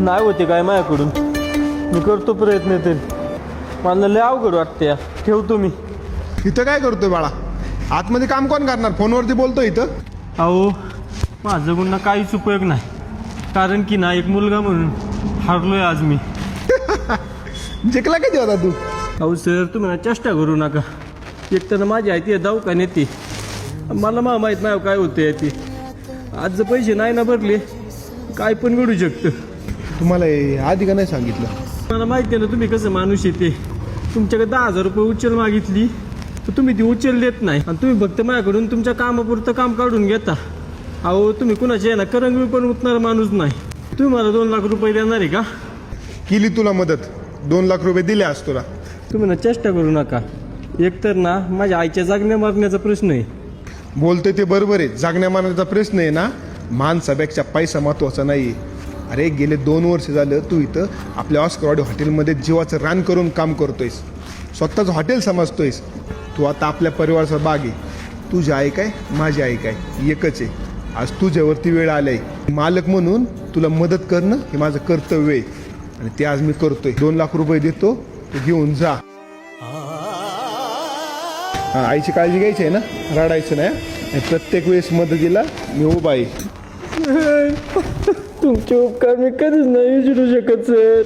नाही होते काय माझ्याकडून, मी करतो प्रयत्न तरी. मला लय अवघड वाटते. ठेवतो मी. इथं काय करतोय बाळा? आतमध्ये काम कोण करणार? फोनवरती बोलतोय इथं. अहो माझं गुन्हा काहीच उपयोग नाही, कारण की ना एक मुलगा म्हणून हारलोय आज मी. जिंकला कधी होता तू? अहो सर, तुम्ही ना चेष्टा करू नका. एक तर माझी आहे ती दवाखान्यात ती, मला माहीत नाही काय होते ती. आज जर पैसे नाही ना भरले काय पण घडू शकतं. तुम्हाला हे आधी का नाही सांगितलं? मला माहिती आहे ना तुम्ही कसं माणूस येते. तुमच्याकडे 10,000 रुपये उचल मागितली तर तुम्ही ती उचल देत नाही, आणि तुम्ही फक्त माझ्याकडून तुमच्या कामापुरतं काम काढून घेता. अहो तुम्ही कुणाचे आहे ना करंगळी पण उतणार माणूस नाही. तुम्ही मला 2 लाख रुपये देणार आहे का? केली तुला मदत, 2 लाख रुपये दिले आज तुला. तुम्ही ना चेष्टा करू नका. एकतर ना माझ्या आईच्या जागण्या मारण्याचा प्रश्न आहे. बोलतोय ते बरोबर आहे. जागण्या मारण्याचा प्रश्न आहे ना, माणसापेक्षा पैसा महत्वाचा नाही. अरे गेले 2 वर्ष झालं तू इथं आपल्या ऑस्करवाडी हॉटेलमध्ये जीवाचं रान करून काम करतोयस, स्वतःचं हॉटेल समजतोयस. तू आता आपल्या परिवाराचा भाग आहे. तुझी आई काय, माझी आई काय, एकच आहे. आज तुझ्यावरती वेळ आलाय. मालक म्हणून तुला मदत करणं हे माझं कर्तव्य आहे, आणि ते आज मी करतोय. 2 लाख रुपये देतो, तू घेऊन जा. हा, आईची काळजी घ्यायची आहे ना, रडायचं नाही. आणि प्रत्येक वेळेस मदतीला मी उभा आहे. तुमचे उपकार मी कधीच नाही विसरू शकत सर.